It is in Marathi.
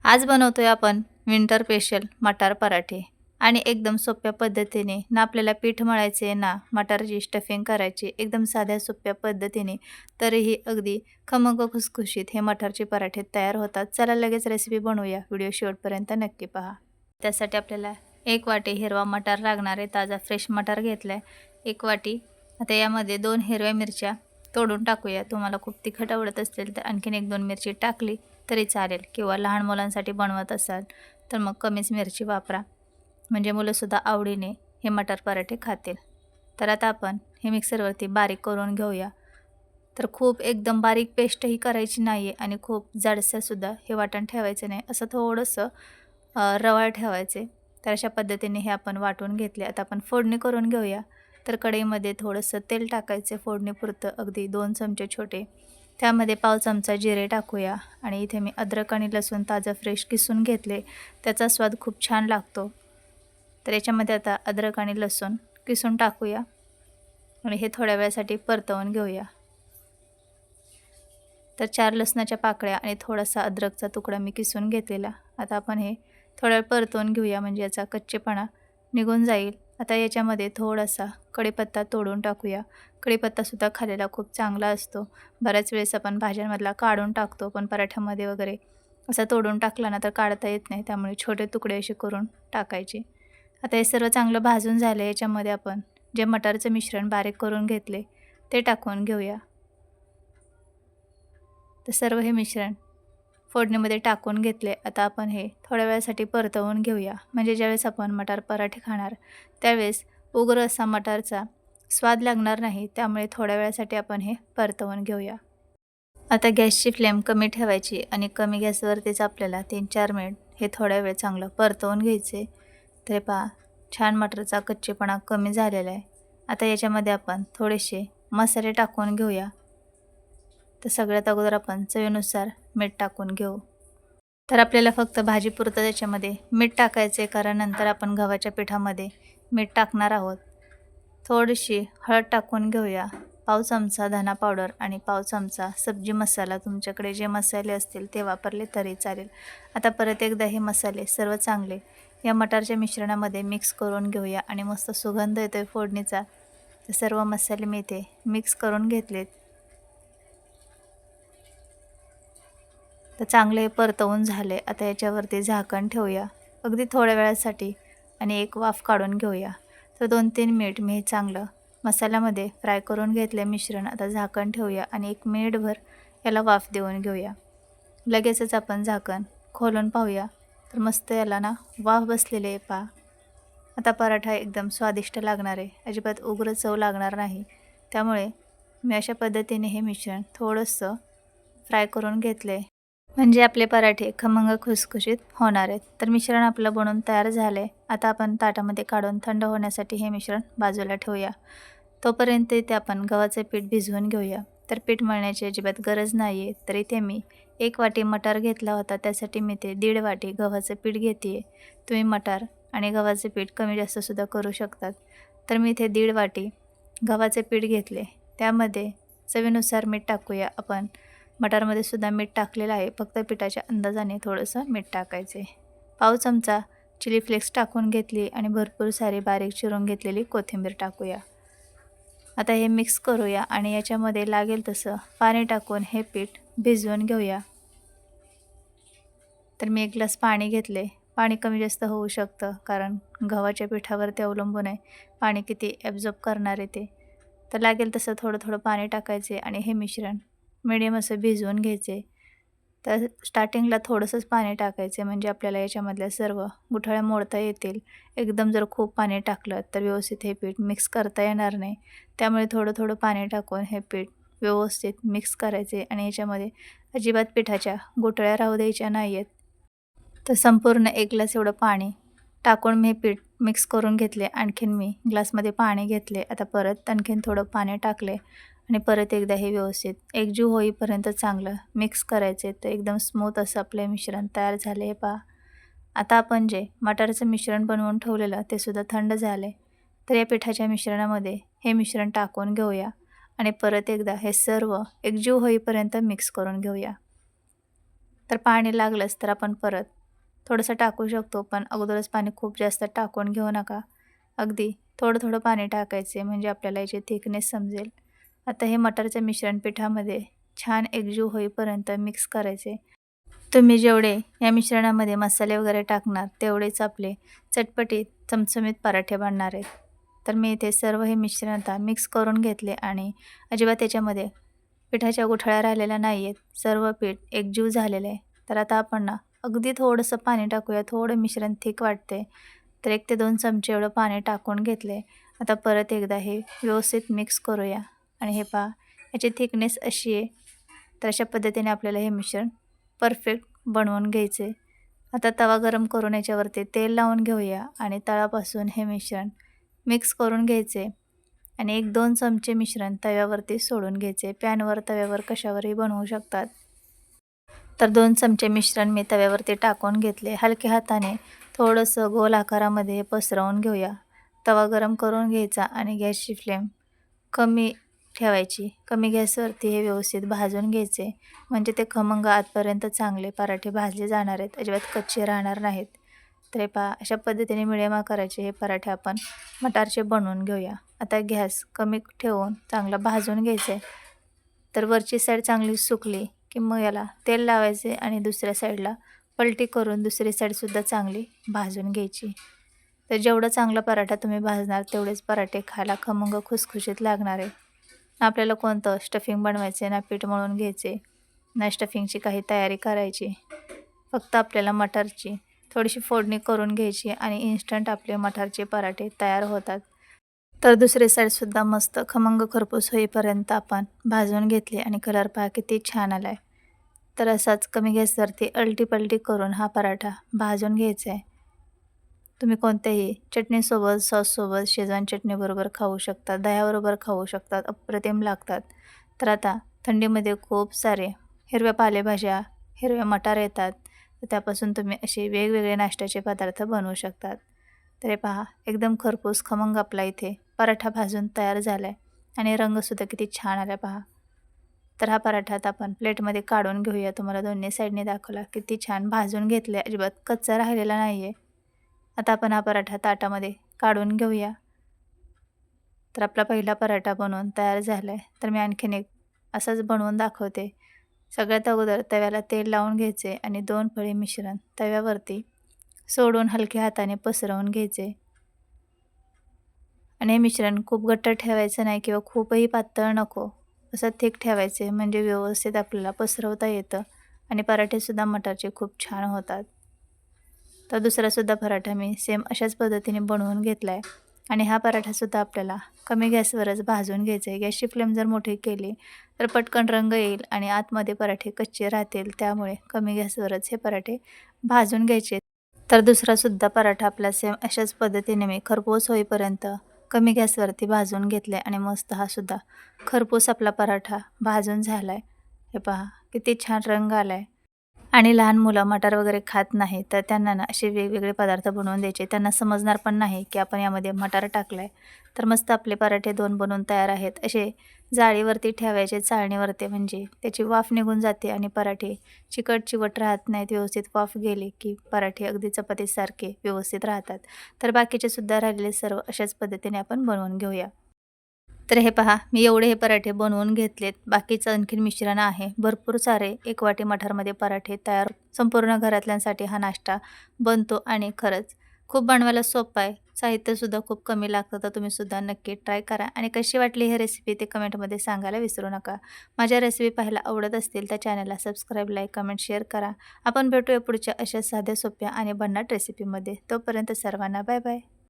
आज बनवतोय आपण विंटर स्पेशल मटार पराठे आणि एकदम सोप्या पद्धतीने ना आपल्याला पीठ मळायचे ना मटारची स्टफिंग करायची एकदम साध्या सोप्या पद्धतीने तरीही अगदी खमंग खुसखुशीत हे मटारचे पराठे तयार होतात. चला लगेच रेसिपी बनवूया. व्हिडिओ शेवटपर्यंत नक्की पहा. त्यासाठी आपल्याला 1 वाटी हिरवा मटार लागणार आहे. ताजा फ्रेश मटार घेतलाय 1 वाटी. आता यामध्ये 2 हिरव्या मिरच्या तोडून टाकूया. तुम्हाला खूप तिखट आवडत असेल तर आणखीन 1-2 मिरची टाकली तरी चालेल किंवा लहान मुलांसाठी बनवत असाल तर मग कमीच मिरची वापरा, म्हणजे मुलंसुद्धा आवडीने हे मटार पराठे खातील. तर आता आपण हे मिक्सरवरती बारीक करून घेऊया. तर खूप एकदम बारीक पेस्टही करायची नाही आहे आणि खूप जाडसरसुद्धा हे वाटण ठेवायचं नाही, असं थोडंसं रवाळ ठेवायचे. तर अशा पद्धतीने हे आपण वाटून घेतले. आता आपण फोडणी करून घेऊया. तर कढईमध्ये थोडंसं तेल टाकायचं फोडणीपुरतं, अगदी 2 चमचे छोटे. त्यामध्ये पाव चमचा जिरे टाकूया आणि इथे मी अद्रक आणि लसूण ताजं फ्रेश किसून घेतले. त्याचा स्वाद खूप छान लागतो. तर याच्यामध्ये आता अद्रक आणि लसूण किसून टाकूया आणि हे थोड्या वेळासाठी परतवून घेऊया. तर 4 लसणाच्या पाकळ्या आणि थोडासा अद्रकचा तुकडा मी किसून घेतलेला. आता आपण हे थोडा वेळ परतवून घेऊया, म्हणजे याचा कच्चेपणा निघून जाईल. आता याच्यामध्ये थोडासा कढीपत्ता तोडून टाकूया. कढीपत्तासुद्धा खाल्लेला खूप चांगला असतो. बऱ्याच वेळेस आपण भाज्यांमधला काढून टाकतो, पण पराठ्यामध्ये वगैरे असा तोडून टाकला ना तर काढता येत नाही. त्यामुळे छोटे तुकडे असे करून टाकायचे. आता हे सर्व चांगलं भाजून झालं. याच्यामध्ये आपण जे मटारचं मिश्रण बारीक करून घेतले ते टाकून घेऊया. तर सर्व हे मिश्रण फोडणीमध्ये टाकून घेतले. आता आपण हे थोड्या वेळासाठी परतवून घेऊया, म्हणजे ज्यावेळेस आपण मटार पराठे खाणार त्यावेळेस उग्र असा मटारचा स्वाद लागणार नाही. त्यामुळे थोड्या वेळासाठी आपण हे परतवून घेऊया. आता गॅसची फ्लेम कमी ठेवायची आणि कमी गॅसवरतीच आपल्याला 3-4 मिनिट हे थोड्या वेळ चांगलं परतवून घ्यायचे. तर पहा, छान मटारचा कच्चेपणा कमी झालेला आहे. आता याच्यामध्ये आपण थोडेसे मसाले टाकून घेऊया. तर सगळ्यात अगोदर आपण चवीनुसार मीठ टाकून घेऊ. तर आपल्याला फक्त भाजीपुरतं त्याच्यामध्ये मीठ टाकायचं आहे, कारण नंतर आपण गव्हाच्या पिठामध्ये मीठ टाकणार आहोत. थोडीशी हळद टाकून घेऊया. पाव चमचा धना पावडर आणि पाव चमचा सब्जी मसाला, तुमच्याकडे जे मसाले असतील ते वापरले तरी चालेल. आता परत एकदा हे मसाले सर्व चांगले या मटारच्या मिश्रणामध्ये मिक्स करून घेऊया आणि मस्त सुगंध येतोय फोडणीचा. तर सर्व मसाले मी इथे मिक्स करून घेतलेत. तर चांगले परतवून झाले. आता याच्यावरती झाकण ठेवूया अगदी थोड्या वेळासाठी आणि एक वाफ काढून घेऊया. तर 2-3 मिनिट मी हे चांगलं मसाल्यामध्ये फ्राय करून घेतले मिश्रण. आता झाकण ठेवूया आणि 1 मिनिटभर याला वाफ देऊन घेऊया. लगेचच आपण झाकण खोलून पाहूया. तर मस्त याला ना वाफ बसलेली आहे पहा. आता पराठा एकदम स्वादिष्ट लागणार आहे, अजिबात उग्र चव लागणार नाही. त्यामुळे मी अशा पद्धतीने हे मिश्रण थोडंसं फ्राय करून घेतले, म्हणजे आपले पराठे खमंग खुसखुशीत होणार आहेत. तर मिश्रण आपलं बनवून तयार झाले. आता आपण ताटामध्ये काढून थंड होण्यासाठी हे मिश्रण बाजूला ठेवूया. तोपर्यंत इथे आपण गव्हाचे पीठ भिजवून घेऊया. तर पीठ मळण्याची अजिबात गरज नाही आहे. तर इथे मी 1 वाटी मटार घेतला होता, त्यासाठी मी ते 1.5 वाटी गव्हाचं पीठ घेते आहे. तुम्ही मटार आणि गव्हाचे पीठ कमी जास्तसुद्धा करू शकतात. तर मी इथे 1.5 वाटी गव्हाचे पीठ घेतले. त्यामध्ये चवीनुसार मीठ टाकूया. आपण मटारमध्ये सुद्धा मीठ टाकलेलं आहे, फक्त पिठाच्या अंदाजाने थोडंसं मीठ टाकायचे. पाव चमचा चिली फ्लेक्स टाकून घेतली आणि भरपूर सारी बारीक चिरून घेतलेली कोथिंबीर टाकूया. आता हे मिक्स करूया आणि याच्यामध्ये लागेल तसं पाणी टाकून हे पीठ भिजवून घेऊया. तर मी 1 ग्लास पाणी घेतले. पाणी कमी जास्त होऊ शकतं, कारण गव्हाच्या पिठावरती अवलंबून आहे पाणी किती ॲब्झॉर्ब करणार आहे ते. तर लागेल तसं थोडं थोडं पाणी टाकायचे आणि हे मिश्रण मिडियम असं भिजवून घ्यायचे. तर स्टार्टिंगला थोडंसंच पाणी टाकायचे, म्हणजे आपल्याला याच्यामधल्या सर्व गुठळ्या मोडता येतील. एकदम जर खूप पाणी टाकलं तर व्यवस्थित हे पीठ मिक्स करता येणार नाही. त्यामुळे थोडं थोडं पाणी टाकून हे पीठ व्यवस्थित मिक्स करायचे आणि याच्यामध्ये अजिबात पिठाच्या गुठळ्या राहू द्यायच्या नाही आहेत. तर संपूर्ण 1 ग्लास एवढं पाणी टाकून मी पीठ मिक्स करून घेतले. आणखीन मी ग्लासमध्ये पाणी घेतले. आता परत आणखीन थोडं पाणी टाकले आणि परत एकदा हे व्यवस्थित एकजीव होईपर्यंत चांगलं मिक्स करायचे. तर एकदम स्मूथ असं आपले मिश्रण तयार झाले. हे पहा, आता आपण जे मटारचं मिश्रण बनवून ठेवलेलं ते सुद्धा थंड झाले. तर या पिठाच्या मिश्रणामध्ये हे मिश्रण टाकून घेऊया आणि परत एकदा हे सर्व एकजीव होईपर्यंत मिक्स करून घेऊया. तर पाणी लागलंच तर आपण परत थोडंसं टाकू शकतो, पण अगोदरच पाणी खूप जास्त टाकून घेऊ नका. अगदी थोडं-थोडं पाणी टाकायचे म्हणजे आपल्याला याची थिकनेस समजेल. आता हे मटारचं मिश्रण पिठामध्ये छान एकजीव होईपर्यंत मिक्स करायचे. तुम्ही जेवढे या मिश्रणामध्ये मसाले वगैरे टाकणार तेवढेच आपले चटपटीत चमचमीत पराठे बनणार आहेत. तर मी इथे सर्व हे मिश्रण आता मिक्स करून घेतले आणि अजिबात त्याच्यामध्ये पिठाच्या गुठळ्या राहिलेल्या नाही आहेत. सर्व पीठ एकजीव झालेलं आहे. तर आता आपण ना अगदी थोडंसं पाणी टाकूया. थोडं मिश्रण थिक वाटते. तर 1 ते 2 चमचे एवढं पाणी टाकून घेतले. आता परत एकदा हे व्यवस्थित मिक्स करूया आणि हे पहा याची थिकनेस अशी आहे. तर अशा पद्धतीने आपल्याला हे मिश्रण परफेक्ट बनवून घ्यायचे. आता तवा गरम करून याच्यावरती तेल लावून घेऊया आणि तळापासून हे मिश्रण मिक्स करून घ्यायचे आणि 1-2 चमचे मिश्रण तव्यावरती सोडून घ्यायचे. पॅनवर, तव्यावर कशावरही बनवू शकतात. तर 2 चमचे मिश्रण मी तव्यावरती टाकून घेतले. हलक्या हाताने थोडंसं गोल आकारामध्ये पसरवून घेऊया. तवा गरम करून घ्यायचा आणि गॅसची फ्लेम कमी ठेवायची. कमी गॅसवरती हे व्यवस्थित भाजून घ्यायचे. म्हणजे ते खमंग आतपर्यंत चांगले पराठे भाजले जाणार आहेत. अजिबात कच्चे राहणार नाहीत. तर हे पहा अशा पद्धतीने मिडियम आकाराचे हे पराठे आपण मटारचे बनवून घेऊया. आता गॅस कमी ठेवून चांगला भाजून घ्यायचे. तर वरची साईड चांगली सुकली की मग याला तेल लावायचे आणि दुसऱ्या साईडला पलटी करून दुसरी साईडसुद्धा चांगली भाजून घ्यायची. तर जेवढा चांगला पराठा तुम्ही भाजणार तेवढेच पराठे खायला खमंग खुसखुशीत लागणार आहे. ना आपल्याला कोणतं स्टफिंग बनवायचे, ना पीठ मळून घ्यायचे, ना स्टफिंगची काही तयारी करायची. फक्त आपल्याला मटारची थोडीशी फोडणी करून घ्यायची आणि इन्स्टंट आपले मटारचे पराठे तयार होतात. तर दुसरी साईडसुद्धा मस्त खमंग खरपूस होईपर्यंत आपण भाजून घेतली आणि कलर पहा किती छान आला आहे. तर असाच कमी गॅसवरती अलटी-पलटी करून हा पराठा भाजून घ्यायचा आहे. तुम्ही कोणत्याही चटणीसोबत, सॉससोबत, शेजवान चटणीबरोबर खाऊ शकता, दह्याबरोबर खाऊ शकतात, अप्रतिम लागतात. तर आता थंडीमध्ये खूप सारे हिरव्या पालेभाज्या, हिरव्या मटार येतात. तर त्यापासून तुम्ही असे वेगवेगळे नाश्त्याचे पदार्थ बनवू शकतात. तर हे पहा एकदम खरपूस खमंग आपला इथे पराठा भाजून तयार झाला आहे आणि रंगसुद्धा किती छान आला पहा. तर हा पराठा आता आपण प्लेटमध्ये काढून घेऊया. तुम्हाला दोन्ही साईडने दाखवला किती छान भाजून घेतले, अजिबात कच्चा राहिलेला नाही आहे. आता आपण हा पराठा ताटामध्ये काढून घेऊया. तर आपला पहिला पराठा बनवून तयार झाला आहे. तर मी आणखीन एक असाच बनवून दाखवते. सगळ्यात अगोदर तव्याला तेल लावून घ्यायचे आणि 2 पळी मिश्रण तव्यावरती सोडून हलक्या हाताने पसरवून घ्यायचे आणि हे मिश्रण खूप घट्ट ठेवायचं नाही किंवा खूपही पातळ नको. असं थिक ठेवायचे म्हणजे व्यवस्थित आपल्याला पसरवता येतं आणि पराठेसुद्धा मटारचे खूप छान होतात. तर दुसरासुद्धा पराठा मी सेम अशाच पद्धतीने बनवून घेतला आहे आणि हा पराठासुद्धा आपल्याला कमी गॅसवरच भाजून घ्यायचा आहे. गॅसची फ्लेम जर मोठी केली तर पटकन रंग येईल आणि आतमध्ये पराठे कच्चे राहतील. त्यामुळे कमी गॅसवरच हे पराठे भाजून घ्यायचे. तर दुसरासुद्धा पराठा आपला सेम अशाच पद्धतीने मी खरपूस होईपर्यंत कमी गॅसवरती भाजून घेतले आणि मस्त हा सुद्धा खरपूस आपला पराठा भाजून झाला आहे. हे पहा किती छान रंग आला आहे. आणि लहान मुलं मटार वगैरे खात नाही तर त्यांना ना असे वेगवेगळे पदार्थ बनवून द्यायचे. त्यांना समजणार पण नाही की आपण यामध्ये मटार टाकला आहे. तर मस्त आपले पराठे 2 बनवून तयार आहेत. असे जाळीवरती ठेवायचे, चाळणीवरती म्हणजे त्याची वाफ निघून जाते आणि पराठे चिकट-चिवट राहत नाहीत. व्यवस्थित वाफ गेली की पराठे अगदी चपातीसारखे व्यवस्थित राहतात. तर बाकीचे सुद्धा राहिलेले सर्व अशाच पद्धतीने आपण बनवून घेऊया. तर हे पहा मी एवढे हे पराठे बनवून घेतलेत. बाकीचं आणखीन मिश्रण आहे. भरपूर सारे 1 वाटी मटारमध्ये पराठे तयार. संपूर्ण घरातल्यांसाठी हा नाश्ता बनतो आणि खरंच खूप बनवायला सोपं आहे. साहित्यसुद्धा खूप कमी लागतं. तर तुम्हीसुद्धा नक्की ट्राय करा आणि कशी वाटली ही रेसिपी ते कमेंटमध्ये सांगायला विसरू नका. माझ्या रेसिपी पाहायला आवडत असतील तर चॅनलला सबस्क्राईब, लाईक, कमेंट, शेअर करा. आपण भेटूया पुढच्या अशा साध्या, सोप्या आणि भन्नाट रेसिपीमध्ये. तोपर्यंत सर्वांना बाय बाय.